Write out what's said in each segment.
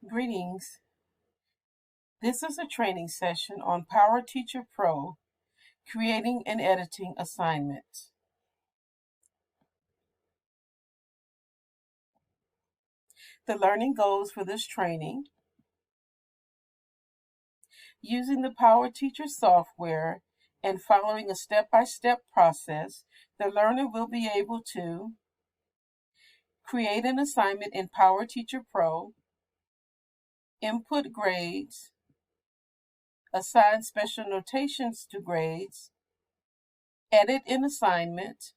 Greetings. This is a training session on PowerTeacher Pro, creating and editing assignments. The learning goals for this training: using the PowerTeacher software and following a step-by-step process, the learner will be able to create an assignment in PowerTeacher Pro, input grades, assign special notations to grades, edit an assignment,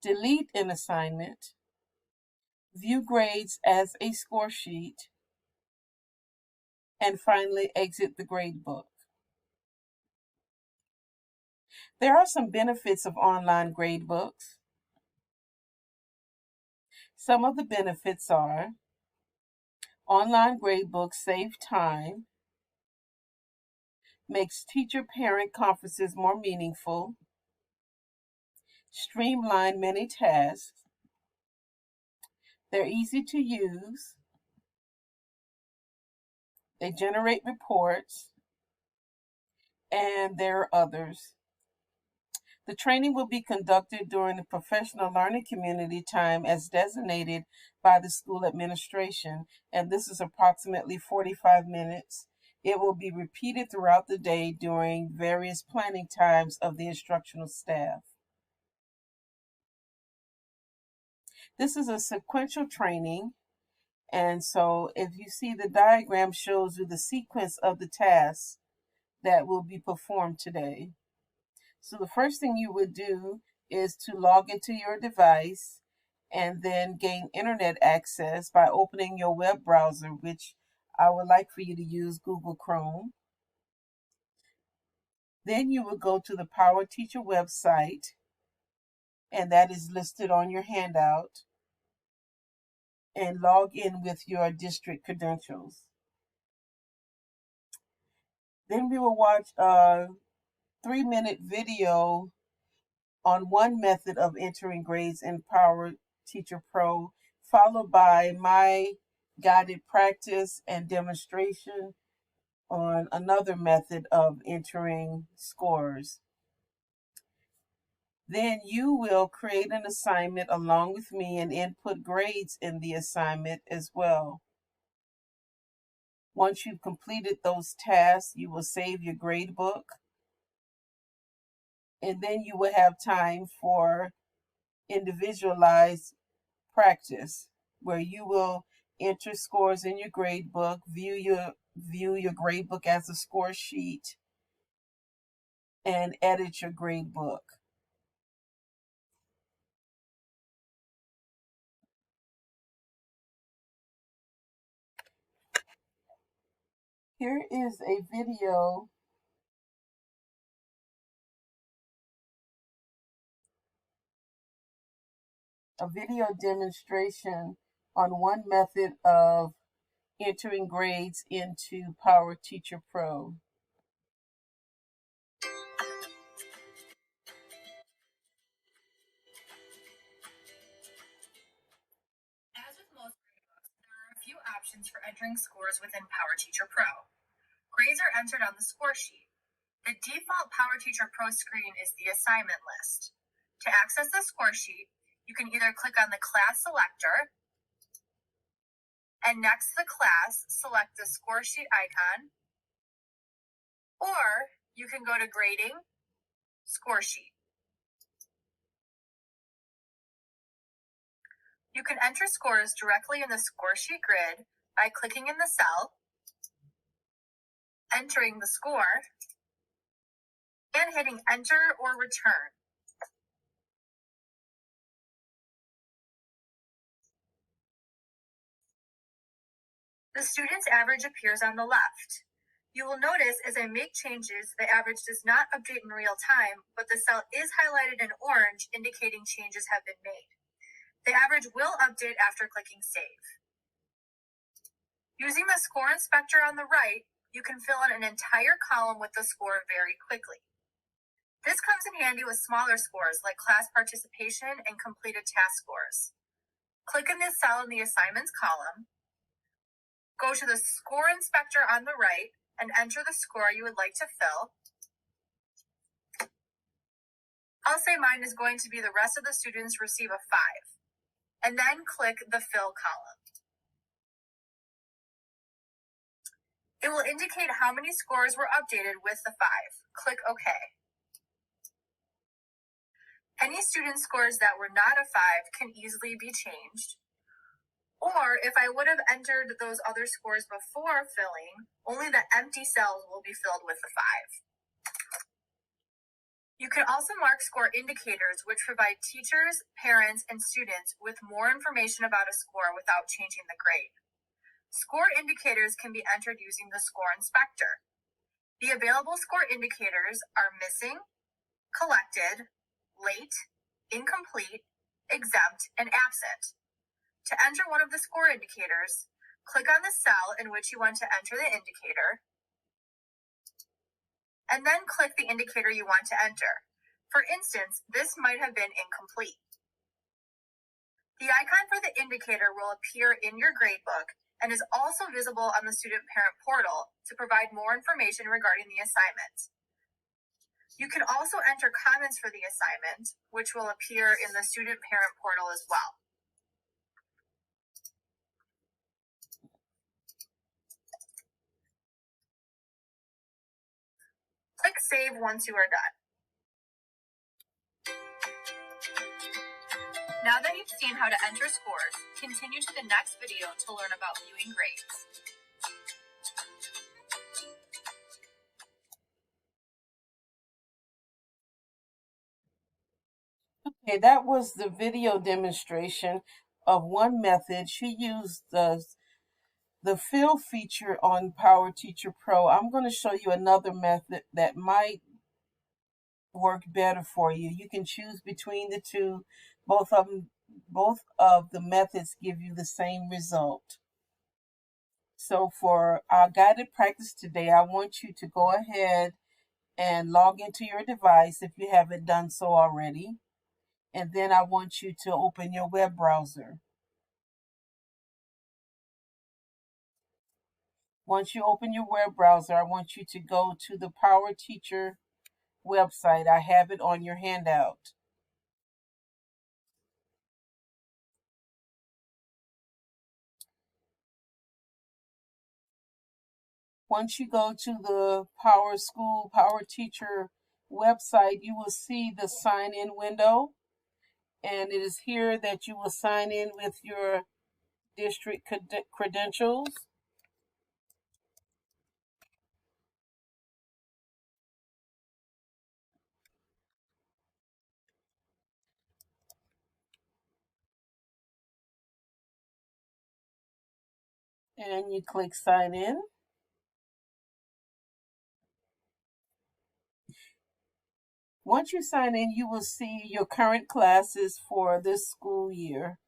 delete an assignment, view grades as a score sheet, and finally exit the gradebook. There are some benefits of online gradebooks. Some of the benefits are: online gradebooks save time, makes teacher-parent conferences more meaningful, streamline many tasks, they're easy to use, they generate reports, and there are others. The training will be conducted during the professional learning community time as designated by the school administration, and this is approximately 45 minutes. It will be repeated throughout the day during various planning times of the instructional staff. This is a sequential training, and so if you see the diagram shows you the sequence of the tasks that will be performed today. So the first thing you would do is to log into your device and then gain internet access by opening your web browser, which I would like for you to use Google Chrome. Then you will go to the PowerTeacher website, and that is listed on your handout, and log in with your district credentials. Then we will watch a 3-minute video on one method of entering grades in PowerTeacher Pro, followed by my guided practice and demonstration on another method of entering scores. Then you will create an assignment along with me and input grades in the assignment as well. Once you've completed those tasks, you will save your gradebook, and then you will have time for individualized practice, where you will enter scores in your gradebook, view your gradebook as a score sheet, and edit your gradebook. Here is a video demonstration on one method of entering grades into PowerTeacher Pro. As with most gradebooks, there are a few options for entering scores within PowerTeacher Pro. Grades are entered on the score sheet. The default PowerTeacher Pro screen is the assignment list. To access the score sheet, you can either click on the class selector, and next to the class, select the score sheet icon, or you can go to Grading, Score Sheet. You can enter scores directly in the score sheet grid by clicking in the cell, entering the score, and hitting Enter or Return. The student's average appears on the left. You will notice as I make changes, the average does not update in real time, but the cell is highlighted in orange, indicating changes have been made. The average will update after clicking Save. Using the score inspector on the right, you can fill in an entire column with the score very quickly. This comes in handy with smaller scores like class participation and completed task scores. Click in this cell in the assignments column, go Go to the score inspector on the right and enter the score you would like to fill. I'll say mine is going to be the rest of the students receive a 5, and then click the fill column. It will indicate how many scores were updated with the 5. Click OK. Any student scores that were not a 5 can easily be changed. Or if I would have entered those other scores before filling, only the empty cells will be filled with the 5. You can also mark score indicators, which provide teachers, parents, and students with more information about a score without changing the grade. Score indicators can be entered using the score inspector. The available score indicators are missing, collected, late, incomplete, exempt, and absent. To enter one of the score indicators, click on the cell in which you want to enter the indicator, and then click the indicator you want to enter. For instance, this might have been incomplete. The icon for the indicator will appear in your gradebook and is also visible on the student parent portal to provide more information regarding the assignment. You can also enter comments for the assignment, which will appear in the student parent portal as well. Click Save once you are done. Now that you've seen how to enter scores, continue to the next video to learn about viewing grades. Okay, that was the video demonstration of one method. She used the fill feature on PowerTeacher Pro. I'm going to show you another method that might work better for you. You can choose between the two. Both of the methods give you the same result. So for our guided practice today, I want you to go ahead and log into your device if you haven't done so already. And then I want you to open your web browser. Once you open your web browser, I want you to go to the PowerTeacher website. I have it on your handout. Once you go to the PowerTeacher website, you will see the sign-in window. And it is here that you will sign in with your district credentials. And you click sign in. Once you sign in, you will see your current classes for this school year.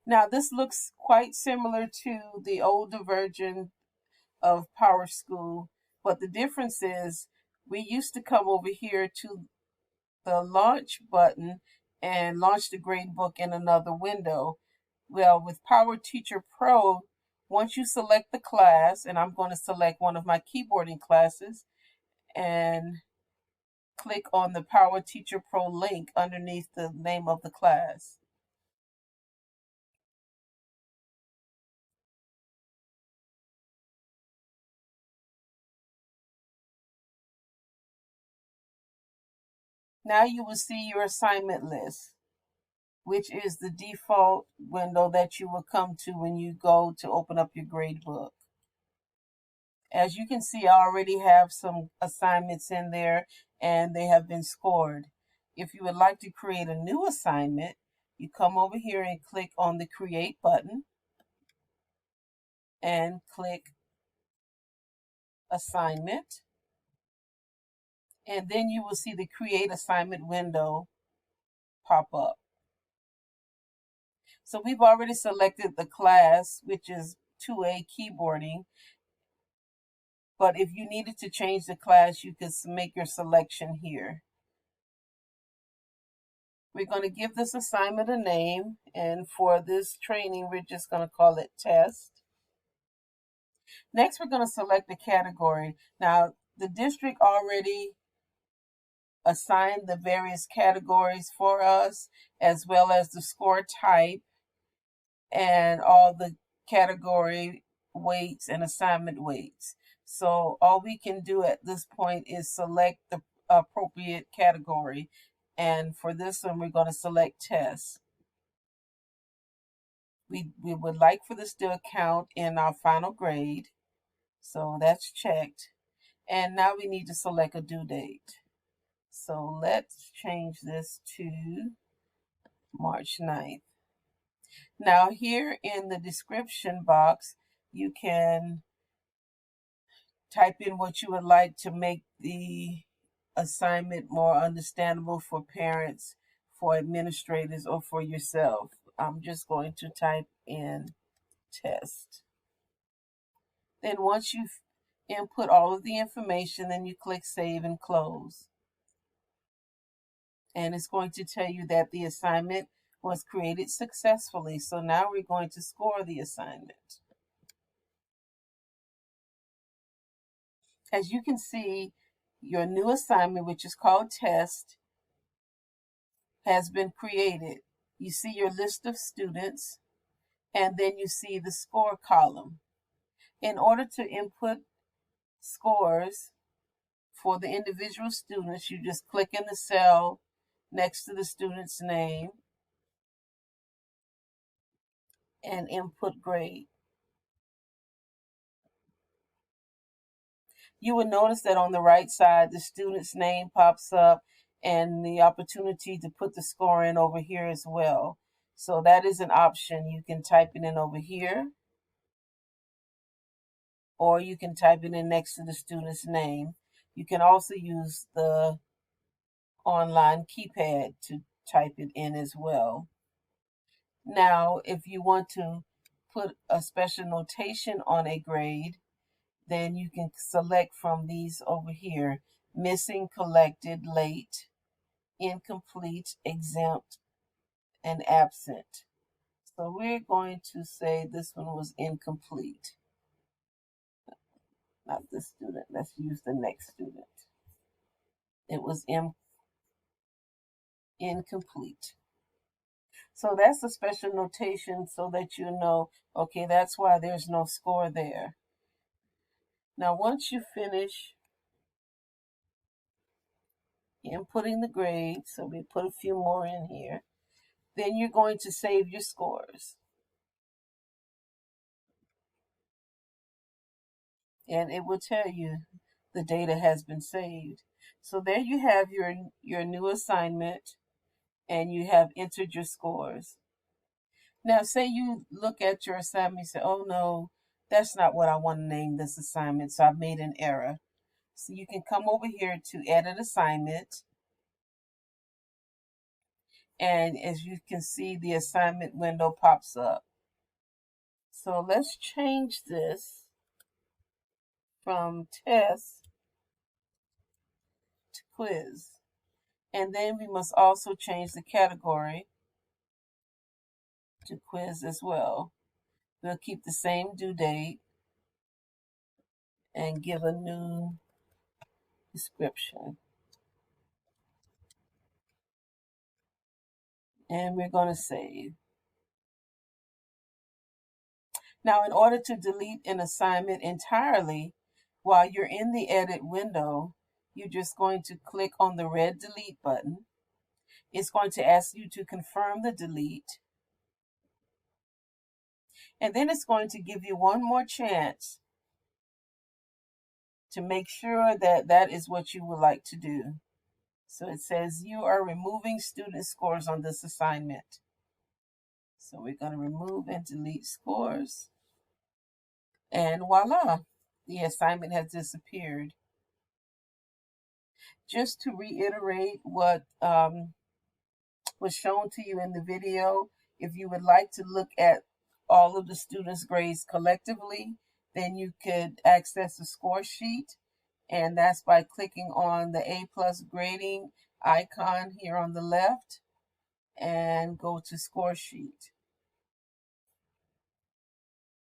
Now, this looks quite similar to the older version of PowerSchool, but the difference is we used to come over here to the launch button and launch the gradebook in another window. Well, with PowerTeacher Pro, once you select the class, and I'm going to select one of my keyboarding classes and click on the PowerTeacher Pro link underneath the name of the class. Now you will see your assignment list, which is the default window that you will come to when you go to open up your gradebook. As you can see, I already have some assignments in there and they have been scored. If you would like to create a new assignment, you come over here and click on the Create button and click Assignment. And then you will see the Create Assignment window pop up. So we've already selected the class, which is 2A keyboarding. But if you needed to change the class, you could make your selection here. We're going to give this assignment a name, and for this training, we're just going to call it test. Next, we're going to select the category. Now, the district already assigned the various categories for us, as well as the score type and all the category weights and assignment weights. So all we can do at this point is select the appropriate category. And for this one, we're going to select test. We would like for this to account in our final grade. So that's checked. And now we need to select a due date. So let's change this to March 9th. Now here in the description box, you can type in what you would like to make the assignment more understandable for parents, for administrators, or for yourself. I'm just going to type in test. Then once you've input all of the information, then you click Save and Close. And it's going to tell you that the assignment was created successfully. So now we're going to score the assignment. As you can see, your new assignment, which is called test, has been created. You see your list of students, and then you see the score column. In order to input scores for the individual students, you just click in the cell next to the student's name and input grade. You will notice that on the right side, the student's name pops up and the opportunity to put the score in over here as well. So that is an option. You can type it in over here, or you can type it in next to the student's name. You can also use the online keypad to type it in as well. Now, if you want to put a special notation on a grade, then you can select from these over here: missing, collected, late, incomplete, exempt, and absent. So we're going to say this one was incomplete. Not this student. Let's use the next student. It was incomplete. So that's a special notation so that you know, okay, that's why there's no score there. Now, once you finish inputting the grade, so we put a few more in here, then you're going to save your scores. And it will tell you the data has been saved. So there you have your new assignment, and you have entered your scores. Now, say you look at your assignment and say, oh no, that's not what I want to name this assignment, so I've made an error. So you can come over here to edit assignment. And as you can see, the assignment window pops up. So let's change this from test to quiz. And then we must also change the category to quiz as well. We'll keep the same due date and give a new description. And we're going to save. Now, in order to delete an assignment entirely, while you're in the edit window, you're just going to click on the red delete button. It's going to ask you to confirm the delete. And then it's going to give you one more chance to make sure that that is what you would like to do. So it says you are removing student scores on this assignment. So we're going to remove and delete scores. And voila, the assignment has disappeared. Just to reiterate what was shown to you in the video, if you would like to look at all of the students' grades collectively, then you could access the score sheet, and that's by clicking on the A+ grading icon here on the left. and go to score sheet.